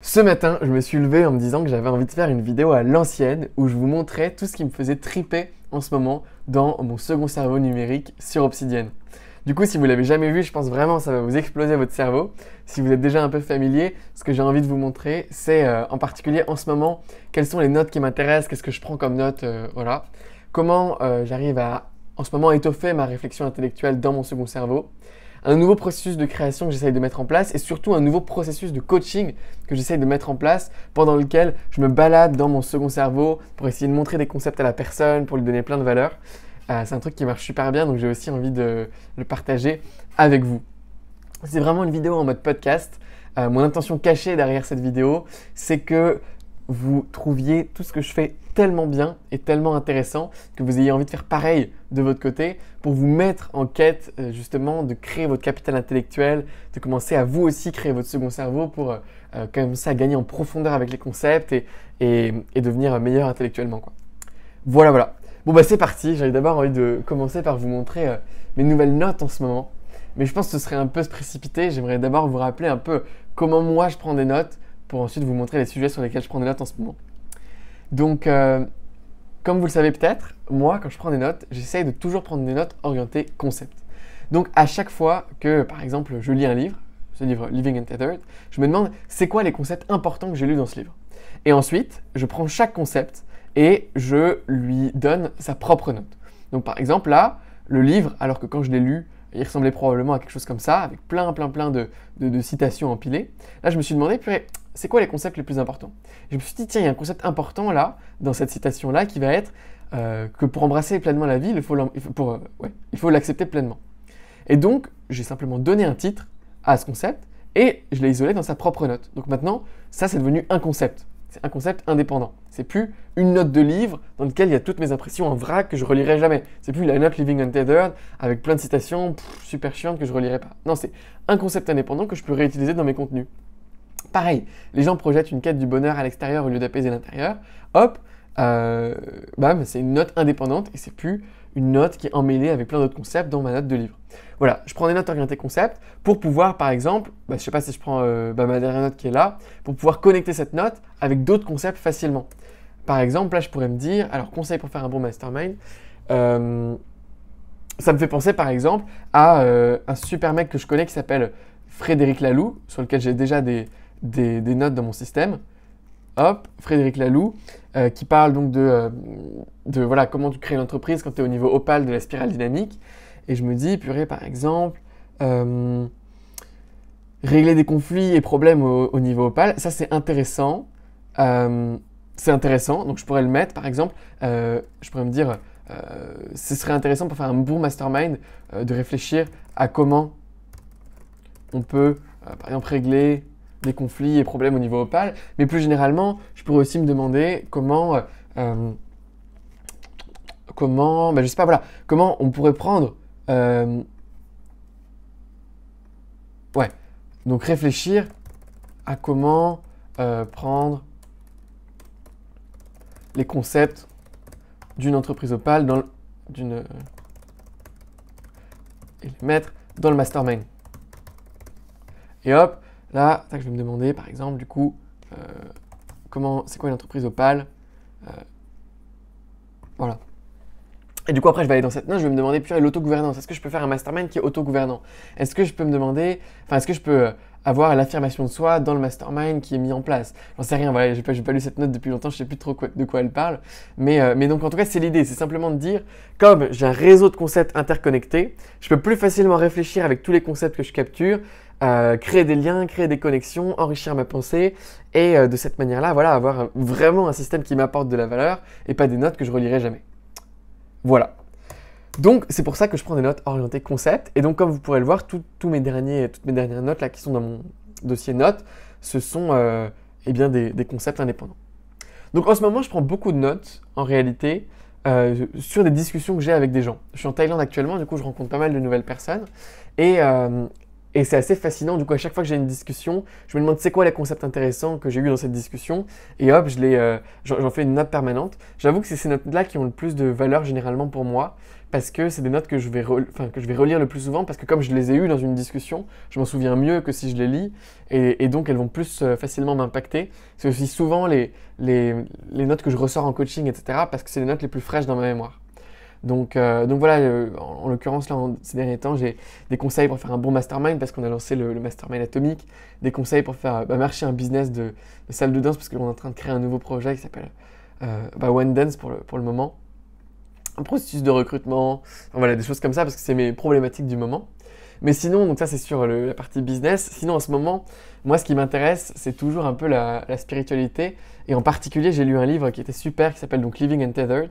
Ce matin, je me suis levé en me disant que j'avais envie de faire une vidéo à l'ancienne où je vous montrais tout ce qui me faisait triper en ce moment dans mon second cerveau numérique sur Obsidian. Du coup, si vous l'avez jamais vu, je pense vraiment que ça va vous exploser votre cerveau. Si vous êtes déjà un peu familier, ce que j'ai envie de vous montrer, c'est en particulier en ce moment, quelles sont les notes qui m'intéressent, qu'est-ce que je prends comme notes, voilà. Comment j'arrive à, en ce moment, étoffer ma réflexion intellectuelle dans mon second cerveau. Un nouveau processus de création que j'essaye de mettre en place et surtout un nouveau processus de coaching que j'essaye de mettre en place pendant lequel je me balade dans mon second cerveau pour essayer de montrer des concepts à la personne, pour lui donner plein de valeur. C'est un truc qui marche super bien, donc j'ai aussi envie de le partager avec vous. C'est vraiment une vidéo en mode podcast. Mon intention cachée derrière cette vidéo, c'est que vous trouviez tout ce que je fais tellement bien et tellement intéressant que vous ayez envie de faire pareil de votre côté pour vous mettre en quête justement de créer votre capital intellectuel, de commencer à vous aussi créer votre second cerveau pour commencer à gagner en profondeur avec les concepts et devenir meilleur intellectuellement, quoi. Voilà. Bon bah c'est parti, j'avais d'abord envie de commencer par vous montrer mes nouvelles notes en ce moment. Mais je pense que ce serait un peu se précipiter, j'aimerais d'abord vous rappeler un peu comment moi je prends des notes pour ensuite vous montrer les sujets sur lesquels je prends des notes en ce moment. Donc, comme vous le savez peut-être, moi, quand je prends des notes, j'essaye de toujours prendre des notes orientées concept. Donc, à chaque fois que, par exemple, je lis un livre, ce livre Living Untethered, je me demande c'est quoi les concepts importants que j'ai lus dans ce livre. Et ensuite, je prends chaque concept et je lui donne sa propre note. Donc, par exemple, là, le livre, alors que quand je l'ai lu, il ressemblait probablement à quelque chose comme ça, avec plein de citations empilées. Là, je me suis demandé, purée, c'est quoi les concepts les plus importants? Je me suis dit, tiens, il y a un concept important là, dans cette citation-là, qui va être que pour embrasser pleinement la vie, il faut l'accepter pleinement. Et donc, j'ai simplement donné un titre à ce concept et je l'ai isolé dans sa propre note. Donc maintenant, ça, c'est devenu un concept. C'est un concept indépendant. C'est plus une note de livre dans laquelle il y a toutes mes impressions en vrac que je relirai jamais. C'est plus la note Living Untethered avec plein de citations super chiantes que je relirai pas. Non, c'est un concept indépendant que je peux réutiliser dans mes contenus. Pareil, les gens projettent une quête du bonheur à l'extérieur au lieu d'apaiser l'intérieur. Hop, bam, c'est une note indépendante et c'est plus une note qui est emmêlée avec plein d'autres concepts dans ma note de livre. Voilà, je prends des notes orientées concept pour pouvoir, par exemple, je ne sais pas si je prends ma dernière note qui est là, pour pouvoir connecter cette note avec d'autres concepts facilement. Par exemple, là, je pourrais me dire, alors conseil pour faire un bon mastermind, ça me fait penser par exemple à un super mec que je connais qui s'appelle Frédéric Laloux, sur lequel j'ai déjà des notes dans mon système. Hop, Frédéric Laloux, qui parle donc de voilà, comment tu crées une entreprise quand tu es au niveau opale de la spirale dynamique. Et je me dis, purée, par exemple, régler des conflits et problèmes au niveau opale, ça c'est intéressant. Donc je pourrais le mettre, par exemple, je pourrais me dire, ce serait intéressant pour faire un bon mastermind de réfléchir à comment on peut, par exemple, régler des conflits et problèmes au niveau opale, mais plus généralement, je pourrais aussi me demander comment je sais pas, voilà, comment on pourrait prendre, donc réfléchir à comment prendre les concepts d'une entreprise opale et les mettre dans le mastermind. Et hop, là, je vais me demander, par exemple, du coup, c'est quoi une entreprise opale, voilà. Et du coup, après, je vais aller dans cette note, je vais me demander, puis l'autogouvernance. Est-ce que je peux faire un mastermind qui est autogouvernant? Est-ce que je peux avoir l'affirmation de soi dans le mastermind qui est mis en place? J'en sais rien, voilà, j'ai pas lu cette note depuis longtemps, je sais plus trop de quoi elle parle. Mais donc, en tout cas, c'est l'idée, c'est simplement de dire, comme j'ai un réseau de concepts interconnectés, je peux plus facilement réfléchir avec tous les concepts que je capture, créer des liens, créer des connexions, enrichir ma pensée et de cette manière-là, voilà, avoir vraiment un système qui m'apporte de la valeur et pas des notes que je relirai jamais. Voilà. Donc, c'est pour ça que je prends des notes orientées concept. Et donc, comme vous pourrez le voir, toutes mes dernières notes là qui sont dans mon dossier notes, ce sont des concepts indépendants. Donc, en ce moment, je prends beaucoup de notes, en réalité, sur des discussions que j'ai avec des gens. Je suis en Thaïlande actuellement, du coup, je rencontre pas mal de nouvelles personnes. Et Et c'est assez fascinant, du coup à chaque fois que j'ai une discussion, je me demande c'est quoi les concepts intéressants que j'ai eu dans cette discussion, et hop, j'en fais une note permanente. J'avoue que c'est ces notes-là qui ont le plus de valeur généralement pour moi, parce que c'est des notes que que je vais relire le plus souvent, parce que comme je les ai eues dans une discussion, je m'en souviens mieux que si je les lis, et donc elles vont plus facilement m'impacter. C'est aussi souvent les notes que je ressors en coaching, etc., parce que c'est les notes les plus fraîches dans ma mémoire. Donc voilà, en l'occurrence, là, ces derniers temps, j'ai des conseils pour faire un bon mastermind parce qu'on a lancé le mastermind atomique, des conseils pour faire marcher un business de salle de danse parce qu'on est en train de créer un nouveau projet qui s'appelle One Dance pour le moment. Un processus de recrutement, enfin, voilà, des choses comme ça parce que c'est mes problématiques du moment. Mais sinon, donc ça c'est sur la partie business. Sinon en ce moment, moi ce qui m'intéresse, c'est toujours un peu la spiritualité. Et en particulier, j'ai lu un livre qui était super, qui s'appelle donc Living Untethered.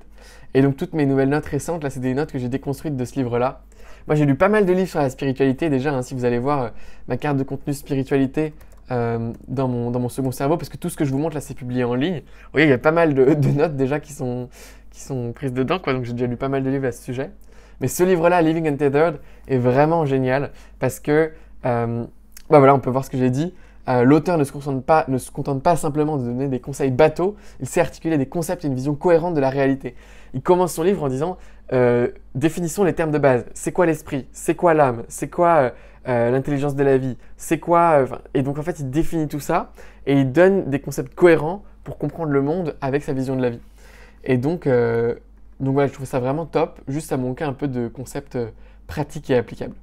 Et donc toutes mes nouvelles notes récentes, là c'est des notes que j'ai déconstruites de ce livre-là. Moi j'ai lu pas mal de livres sur la spiritualité déjà, hein, si vous allez voir ma carte de contenu spiritualité dans mon second cerveau, parce que tout ce que je vous montre là c'est publié en ligne. Vous voyez, il y a pas mal de notes déjà qui sont prises dedans, quoi. Donc j'ai déjà lu pas mal de livres à ce sujet. Mais ce livre-là, Living Untethered, est vraiment génial parce que, voilà, on peut voir ce que j'ai dit. L'auteur ne se contente pas simplement de donner des conseils bateaux, il sait articuler des concepts et une vision cohérente de la réalité. Il commence son livre en disant définissons les termes de base. C'est quoi l'esprit? C'est quoi l'âme? C'est quoi l'intelligence de la vie? C'est quoi Et donc en fait, il définit tout ça et il donne des concepts cohérents pour comprendre le monde avec sa vision de la vie. Et donc voilà, je trouve ça vraiment top. Juste, ça manquait un peu de concepts pratiques et applicables.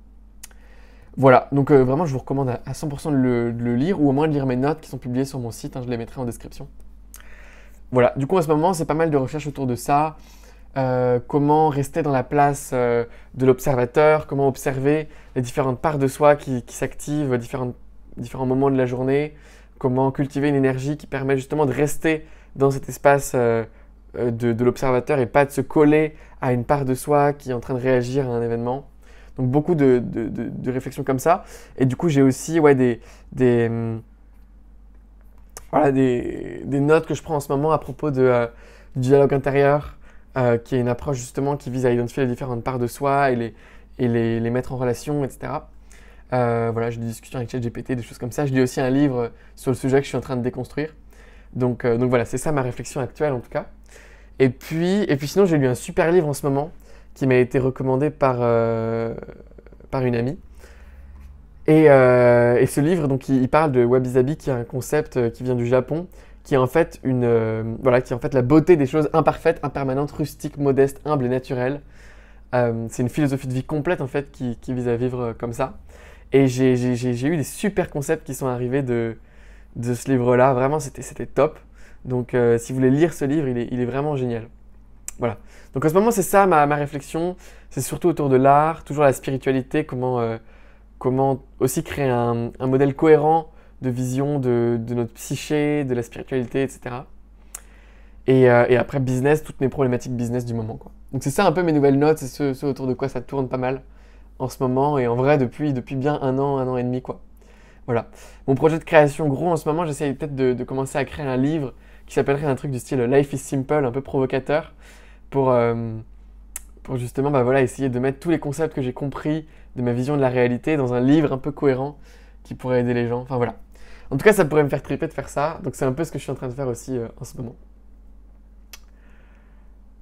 Voilà, donc vraiment, je vous recommande à 100% de le lire ou au moins de lire mes notes qui sont publiées sur mon site. Hein, je les mettrai en description. Voilà, du coup, en ce moment, c'est pas mal de recherches autour de ça. Comment rester dans la place de l'observateur, comment observer les différentes parts de soi qui s'activent à différents moments de la journée, comment cultiver une énergie qui permet justement de rester dans cet espace de l'observateur et pas de se coller à une part de soi qui est en train de réagir à un événement. Donc beaucoup de réflexions comme ça. Et du coup, j'ai aussi des notes que je prends en ce moment à propos du dialogue intérieur, qui est une approche justement qui vise à identifier les différentes parts de soi et les mettre en relation, etc. Voilà, j'ai des discussions avec ChatGPT, des choses comme ça. Je lis aussi un livre sur le sujet que je suis en train de déconstruire. Donc voilà, c'est ça ma réflexion actuelle en tout cas. Et puis sinon, j'ai lu un super livre en ce moment qui m'a été recommandé par une amie. Et ce livre, donc, il parle de wabi-sabi, qui est un concept qui vient du Japon, qui est en fait qui est en fait la beauté des choses imparfaites, impermanentes, rustiques, modestes, humbles et naturelles. C'est une philosophie de vie complète en fait qui vise à vivre comme ça. Et j'ai eu des super concepts qui sont arrivés de ce livre-là. Vraiment, c'était top. Donc, si vous voulez lire ce livre, il est vraiment génial. Voilà. Donc, en ce moment, c'est ça ma réflexion. C'est surtout autour de l'art, toujours la spiritualité, comment aussi créer un modèle cohérent de vision de notre psyché, de la spiritualité, etc. Et après, business, toutes mes problématiques business du moment, quoi. Donc, c'est ça un peu mes nouvelles notes, c'est ce autour de quoi ça tourne pas mal en ce moment. Et en vrai, depuis bien un an et demi, quoi. Voilà. Mon projet de création gros en ce moment, j'essaye peut-être de commencer à créer un livre qui s'appellerait un truc du style Life is Simple, un peu provocateur, pour justement essayer de mettre tous les concepts que j'ai compris de ma vision de la réalité dans un livre un peu cohérent qui pourrait aider les gens. Enfin voilà. En tout cas, ça pourrait me faire triper de faire ça. Donc c'est un peu ce que je suis en train de faire aussi en ce moment.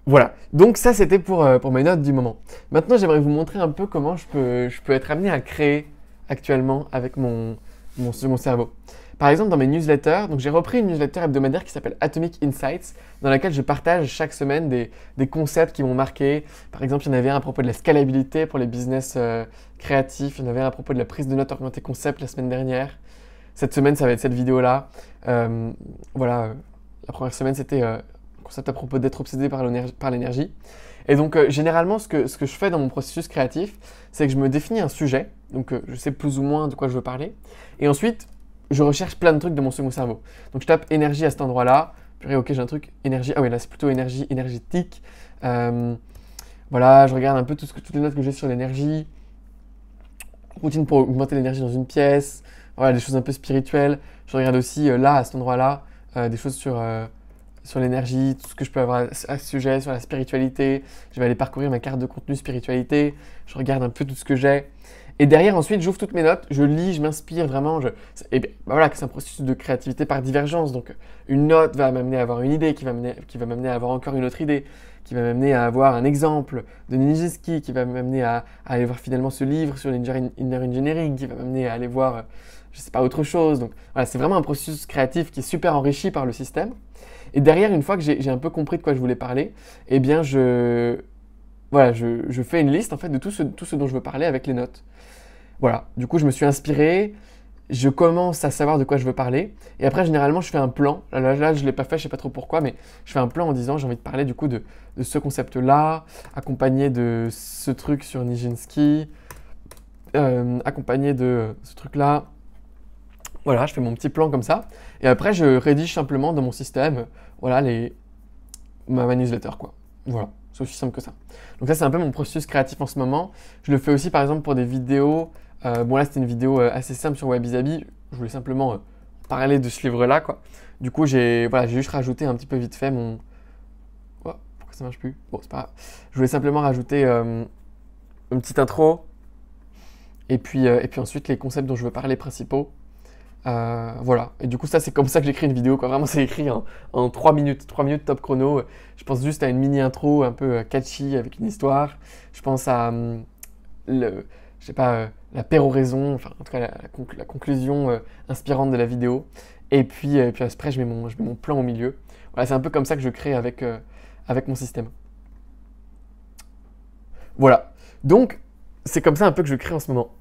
Voilà. Donc ça, c'était pour mes notes du moment. Maintenant, j'aimerais vous montrer un peu comment je peux être amené à créer actuellement avec mon cerveau. Par exemple, dans mes newsletters, donc j'ai repris une newsletter hebdomadaire qui s'appelle Atomic Insights, dans laquelle je partage chaque semaine des concepts qui m'ont marqué. Par exemple, il y en avait un à propos de la scalabilité pour les business créatifs, il y en avait un à propos de la prise de notes orientée concept la semaine dernière. Cette semaine, ça va être cette vidéo-là. La première semaine, c'était un concept à propos d'être obsédé par l'énergie. Et donc, généralement, ce que je fais dans mon processus créatif, c'est que je me définis un sujet, donc je sais plus ou moins de quoi je veux parler, et ensuite, je recherche plein de trucs de mon second cerveau. Donc je tape énergie à cet endroit-là. Purée, ok, j'ai un truc énergie. Ah oui, là c'est plutôt énergie énergétique. Voilà, je regarde un peu toutes les notes que j'ai sur l'énergie. Routine pour augmenter l'énergie dans une pièce. Voilà, des choses un peu spirituelles. Je regarde aussi là, à cet endroit-là, des choses sur l'énergie, tout ce que je peux avoir à ce sujet, sur la spiritualité. Je vais aller parcourir ma carte de contenu spiritualité. Je regarde un peu tout ce que j'ai. Et derrière, ensuite, j'ouvre toutes mes notes, je lis, je m'inspire vraiment. Et ben, voilà, c'est un processus de créativité par divergence. Donc, une note va m'amener à avoir une idée, qui va m'amener à avoir encore une autre idée, qui va m'amener à avoir un exemple de Nijinsky, qui va m'amener à aller voir finalement ce livre sur l'inner engineering, qui va m'amener à aller voir, je sais pas, autre chose. Donc, voilà, c'est vraiment un processus créatif qui est super enrichi par le système. Et derrière, une fois que j'ai un peu compris de quoi je voulais parler, eh bien, voilà, je fais une liste en fait de tout ce dont je veux parler avec les notes. Voilà, du coup je me suis inspiré, je commence à savoir de quoi je veux parler, et après généralement je fais un plan. Là je ne l'ai pas fait, je sais pas trop pourquoi, mais je fais un plan en disant j'ai envie de parler du coup de ce concept-là, accompagné de ce truc sur Nijinsky, accompagné de ce truc-là. Voilà, je fais mon petit plan comme ça, et après je rédige simplement dans mon système, voilà, ma newsletter quoi. Voilà. C'est aussi simple que ça. Donc ça, c'est un peu mon processus créatif en ce moment. Je le fais aussi, par exemple, pour des vidéos. Bon, là, c'était une vidéo assez simple sur Wabi-Sabi. Je voulais simplement parler de ce livre-là, quoi. Du coup, j'ai juste rajouté un petit peu vite fait mon... Oh, pourquoi ça marche plus? Bon, c'est pas grave. Je voulais simplement rajouter une petite intro. Et puis ensuite, les concepts dont je veux parler principaux. Voilà, et du coup ça c'est comme ça que j'écris une vidéo quoi. Vraiment c'est écrit en 3 minutes top chrono. Je pense juste à une mini intro un peu catchy avec une histoire. Je pense à je sais pas, la péroraison, enfin en tout cas la conclusion inspirante de la vidéo. Et puis après je mets mon plan au milieu. Voilà, c'est un peu comme ça que je crée avec mon système. Voilà, donc c'est comme ça un peu que je crée en ce moment.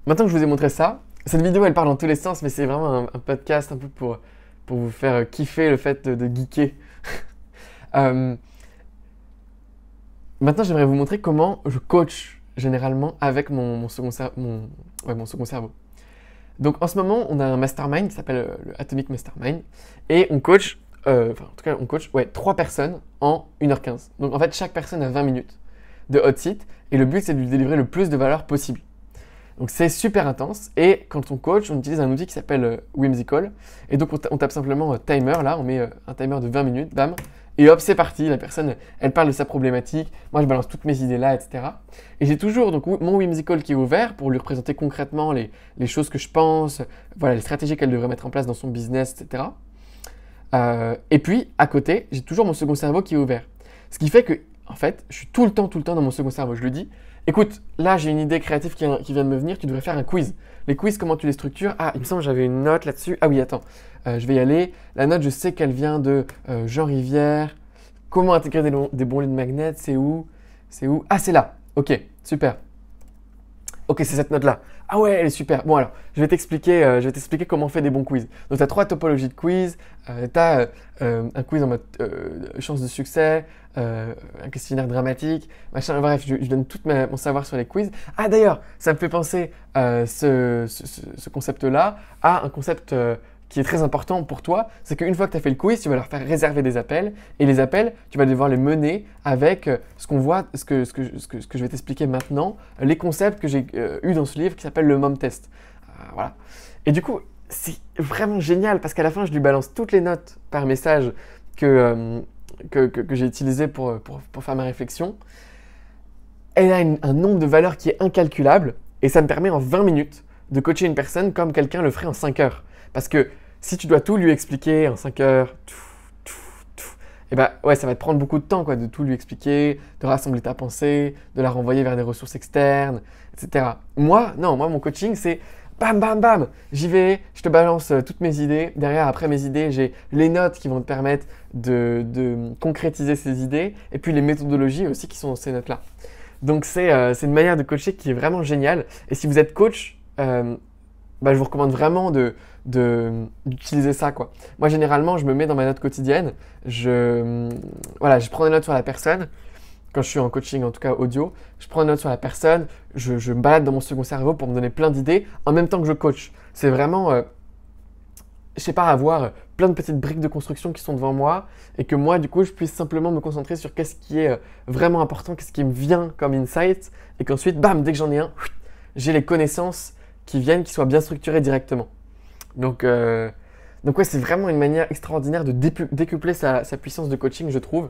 Maintenant que je vous ai montré ça, cette vidéo, elle parle dans tous les sens, mais c'est vraiment un podcast un peu pour vous faire kiffer le fait de geeker. Maintenant, j'aimerais vous montrer comment je coach généralement avec mon second cerveau. Donc, en ce moment, on a un mastermind qui s'appelle le Atomic Mastermind, et on coach, en tout cas, on coach 3 personnes en 1h15. Donc, en fait, chaque personne a 20 minutes de hot seat, et le but, c'est de lui délivrer le plus de valeur possible. Donc c'est super intense, et quand on coach, on utilise un outil qui s'appelle Whimsical, et donc on tape simplement timer, là, on met un timer de 20 minutes, bam, et hop, c'est parti, la personne, elle parle de sa problématique, moi je balance toutes mes idées là, etc. Et j'ai toujours donc mon Whimsical qui est ouvert pour lui représenter concrètement les choses que je pense, voilà, les stratégies qu'elle devrait mettre en place dans son business, etc. Et puis, à côté, j'ai toujours mon second cerveau qui est ouvert. Ce qui fait que, en fait, je suis tout le temps dans mon second cerveau, je lui dis, écoute, là j'ai une idée créative qui vient de me venir, tu devrais faire un quiz. Les quiz, comment tu les structures? Ah, il me semble que j'avais une note là-dessus. Ah oui, attends, je vais y aller. La note, je sais qu'elle vient de Jean Rivière. Comment intégrer des bons leads magnets? C'est où? Ah, c'est là. Ok, super. Ok, c'est cette note-là. Ah ouais, elle est super. Bon alors, je vais t'expliquer comment on fait des bons quiz. Donc tu as 3 topologies de quiz. Tu as un quiz en mode chance de succès, un questionnaire dramatique, machin. Bref, je donne tout mon savoir sur les quiz. Ah d'ailleurs, ça me fait penser ce concept-là à un concept qui est très important pour toi, c'est qu'une fois que tu as fait le quiz, tu vas leur faire réserver des appels, et les appels, tu vas devoir les mener avec ce qu'on voit, ce que je vais t'expliquer maintenant, les concepts que j'ai eus dans ce livre qui s'appelle le MOM Test. Voilà. Et du coup, c'est vraiment génial, parce qu'à la fin, je lui balance toutes les notes par message que j'ai utilisées pour faire ma réflexion. Elle a un nombre de valeurs qui est incalculable, et ça me permet en 20 minutes de coacher une personne comme quelqu'un le ferait en 5 heures. Parce que si tu dois tout lui expliquer en 5 heures, et bah ouais, ça va te prendre beaucoup de temps quoi, de tout lui expliquer, de rassembler ta pensée, de la renvoyer vers des ressources externes, etc. Moi, mon coaching, c'est bam, bam, bam, j'y vais, je te balance toutes mes idées. Derrière, après mes idées, j'ai les notes qui vont te permettre de concrétiser ces idées, et puis les méthodologies aussi qui sont dans ces notes-là. Donc c'est une manière de coacher qui est vraiment géniale. Et si vous êtes coach, je vous recommande vraiment d'utiliser ça, quoi. Moi, généralement, je me mets dans ma note quotidienne. Je prends des notes sur la personne. Quand je suis en coaching, en tout cas audio, je prends des notes sur la personne. Je me balade dans mon second cerveau pour me donner plein d'idées en même temps que je coach. C'est vraiment, avoir plein de petites briques de construction qui sont devant moi et que moi, du coup, je puisse simplement me concentrer sur qu'est-ce qui est vraiment important, qu'est-ce qui me vient comme insight, et qu'ensuite, bam, dès que j'en ai un, j'ai les connaissances qui viennent, qui soient bien structurées directement. Donc ouais, c'est vraiment une manière extraordinaire de décupler sa puissance de coaching, je trouve.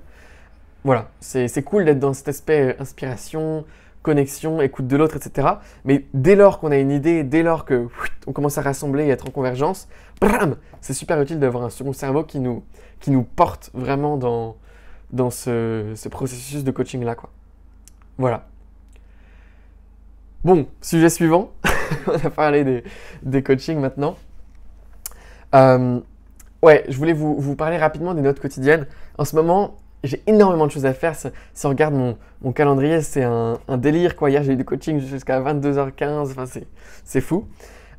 Voilà, c'est cool d'être dans cet aspect inspiration, connexion, écoute de l'autre, etc. Mais dès lors qu'on a une idée, dès lors que on commence à rassembler et être en convergence, bram, c'est super utile d'avoir un second cerveau qui nous porte vraiment dans ce processus de coaching-là, quoi. Voilà. Bon, sujet suivant. On a parlé des coachings maintenant. Ouais, je voulais vous parler rapidement des notes quotidiennes. En ce moment, j'ai énormément de choses à faire. Si on regarde mon calendrier, c'est un délire, quoi. Hier, j'ai eu du coaching jusqu'à 22h15. Enfin, c'est fou.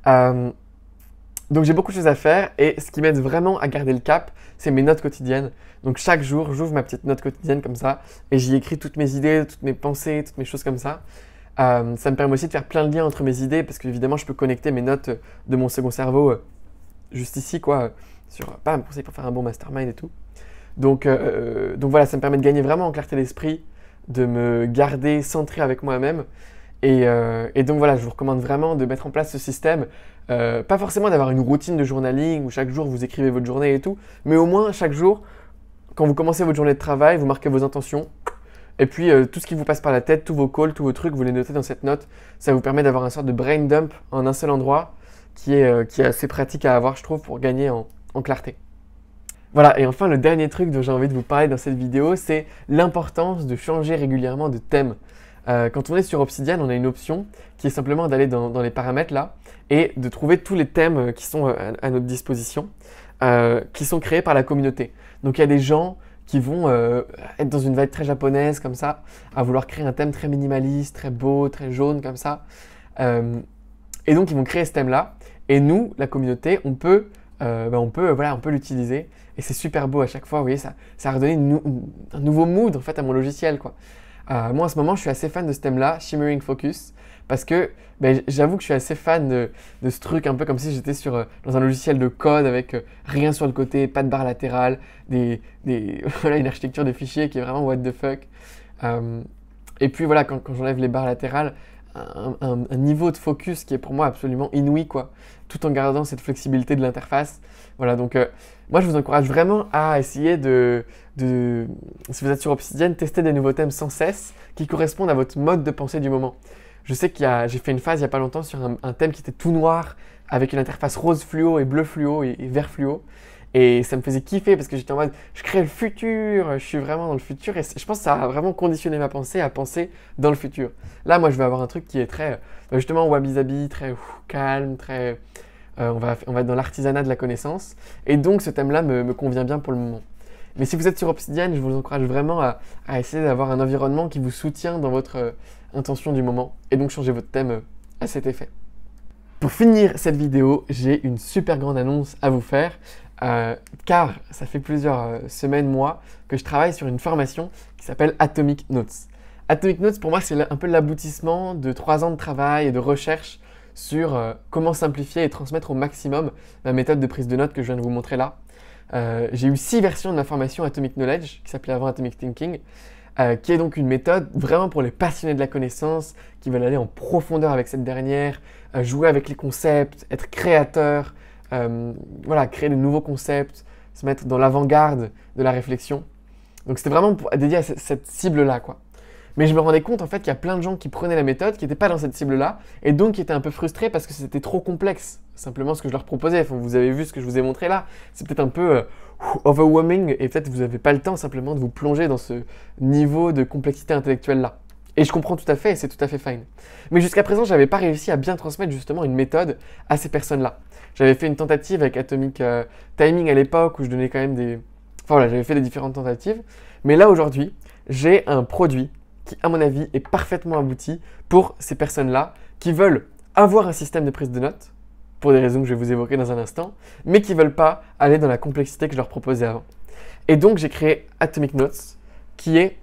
Donc, j'ai beaucoup de choses à faire. Et ce qui m'aide vraiment à garder le cap, c'est mes notes quotidiennes. Donc, chaque jour, j'ouvre ma petite note quotidienne comme ça. Et j'y écris toutes mes idées, toutes mes pensées, toutes mes choses comme ça. Ça me permet aussi de faire plein de liens entre mes idées. Parce qu'évidemment, je peux connecter mes notes de mon second cerveau juste ici, quoi. Sur pas un conseil pour faire un bon mastermind et tout. Donc voilà, ça me permet de gagner vraiment en clarté d'esprit, de me garder centré avec moi-même. Et donc voilà, je vous recommande vraiment de mettre en place ce système. Pas forcément d'avoir une routine de journaling où chaque jour vous écrivez votre journée et tout, mais au moins chaque jour, quand vous commencez votre journée de travail, vous marquez vos intentions. Et puis tout ce qui vous passe par la tête, tous vos calls, tous vos trucs, vous les notez dans cette note. Ça vous permet d'avoir une sorte de brain dump en un seul endroit qui est assez pratique à avoir, je trouve, pour gagner en clarté. Voilà, et enfin le dernier truc dont j'ai envie de vous parler dans cette vidéo, c'est l'importance de changer régulièrement de thème. Quand on est sur Obsidian, on a une option qui est simplement d'aller dans les paramètres là et de trouver tous les thèmes qui sont à notre disposition, qui sont créés par la communauté. Donc il y a des gens qui vont être dans une vibe très japonaise comme ça, à vouloir créer un thème très minimaliste, très beau, très jaune comme ça. Et donc ils vont créer ce thème là. Et nous, la communauté, on peut l'utiliser. Et c'est super beau à chaque fois, vous voyez, ça a redonné un nouveau mood en fait à mon logiciel, quoi. Moi en ce moment, je suis assez fan de ce thème-là, Shimmering Focus, parce que j'avoue que je suis assez fan de ce truc, un peu comme si j'étais dans un logiciel de code avec rien sur le côté, pas de barre latérale, voilà, une architecture de fichiers qui est vraiment what the fuck. Et puis voilà, quand j'enlève les barres latérales, un niveau de focus qui est pour moi absolument inouï, quoi, tout en gardant cette flexibilité de l'interface. Voilà, donc moi je vous encourage vraiment à essayer si vous êtes sur Obsidian, tester des nouveaux thèmes sans cesse qui correspondent à votre mode de pensée du moment. Je sais j'ai fait une phase il n'y a pas longtemps sur un thème qui était tout noir avec une interface rose fluo et bleu fluo et vert fluo. Et ça me faisait kiffer parce que j'étais en mode, je crée le futur, je suis vraiment dans le futur. Et je pense que ça a vraiment conditionné ma pensée à penser dans le futur. Là, moi, je vais avoir un truc qui est très, justement, wabi-sabi, très calme, très... on va être dans l'artisanat de la connaissance. Et donc, ce thème-là me convient bien pour le moment. Mais si vous êtes sur Obsidian, je vous encourage vraiment à essayer d'avoir un environnement qui vous soutient dans votre intention du moment. Et donc, changer votre thème à cet effet. Pour finir cette vidéo, j'ai une super grande annonce à vous faire. Car ça fait plusieurs semaines, mois, que je travaille sur une formation qui s'appelle Atomic Notes. Atomic Notes, pour moi, c'est un peu l'aboutissement de 3 ans de travail et de recherche sur comment simplifier et transmettre au maximum ma méthode de prise de notes que je viens de vous montrer là. J'ai eu 6 versions de ma formation Atomic Knowledge, qui s'appelait avant Atomic Thinking, qui est donc une méthode vraiment pour les passionnés de la connaissance, qui veulent aller en profondeur avec cette dernière, jouer avec les concepts, être créateur, voilà, créer de nouveaux concepts, se mettre dans l'avant-garde de la réflexion. Donc c'était vraiment dédié à cette cible-là, quoi. Mais je me rendais compte en fait qu'il y a plein de gens qui prenaient la méthode, qui n'étaient pas dans cette cible-là, et donc qui étaient un peu frustrés parce que c'était trop complexe, simplement ce que je leur proposais. Enfin, vous avez vu ce que je vous ai montré là, c'est peut-être un peu overwhelming, et peut-être vous n'avez pas le temps simplement de vous plonger dans ce niveau de complexité intellectuelle-là. Et je comprends tout à fait, et c'est tout à fait fine. Mais jusqu'à présent, je n'avais pas réussi à bien transmettre justement une méthode à ces personnes-là. J'avais fait une tentative avec Atomic Timing à l'époque, où je donnais quand même Enfin voilà, j'avais fait des différentes tentatives. Mais là, aujourd'hui, j'ai un produit qui, à mon avis, est parfaitement abouti pour ces personnes-là qui veulent avoir un système de prise de notes, pour des raisons que je vais vous évoquer dans un instant, mais qui ne veulent pas aller dans la complexité que je leur proposais avant. Et donc, j'ai créé Atomic Notes, qui est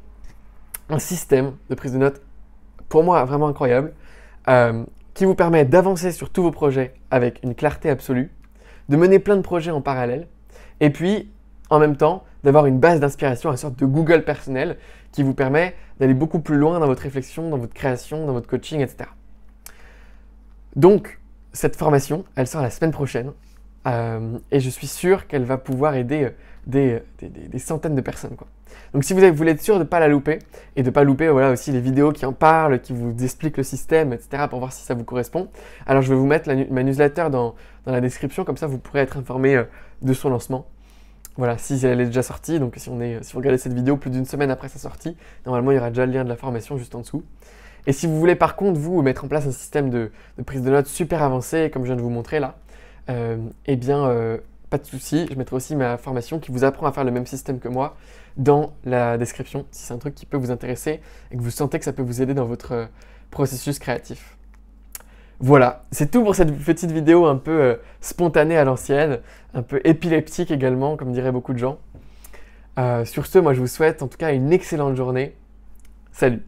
un système de prise de notes, pour moi, vraiment incroyable, qui vous permet d'avancer sur tous vos projets avec une clarté absolue, de mener plein de projets en parallèle, et puis, en même temps, d'avoir une base d'inspiration, une sorte de Google personnel qui vous permet d'aller beaucoup plus loin dans votre réflexion, dans votre création, dans votre coaching, etc. Donc, cette formation, elle sort la semaine prochaine. et je suis sûr qu'elle va pouvoir aider des centaines de personnes, quoi. Donc si vous voulez être sûr de ne pas la louper, et de ne pas louper voilà, aussi les vidéos qui en parlent, qui vous expliquent le système, etc. pour voir si ça vous correspond, alors je vais vous mettre ma newsletter dans la description, comme ça vous pourrez être informé de son lancement. Voilà, si elle est déjà sortie, donc si vous regardez cette vidéo plus d'une semaine après sa sortie, normalement il y aura déjà le lien de la formation juste en dessous. Et si vous voulez par contre, vous, mettre en place un système de prise de notes super avancé, comme je viens de vous montrer là, eh bien, pas de souci, je mettrai aussi ma formation qui vous apprend à faire le même système que moi dans la description, si c'est un truc qui peut vous intéresser et que vous sentez que ça peut vous aider dans votre processus créatif. Voilà, c'est tout pour cette petite vidéo un peu spontanée à l'ancienne, un peu épileptique également, comme diraient beaucoup de gens. Sur ce, moi je vous souhaite en tout cas une excellente journée. Salut!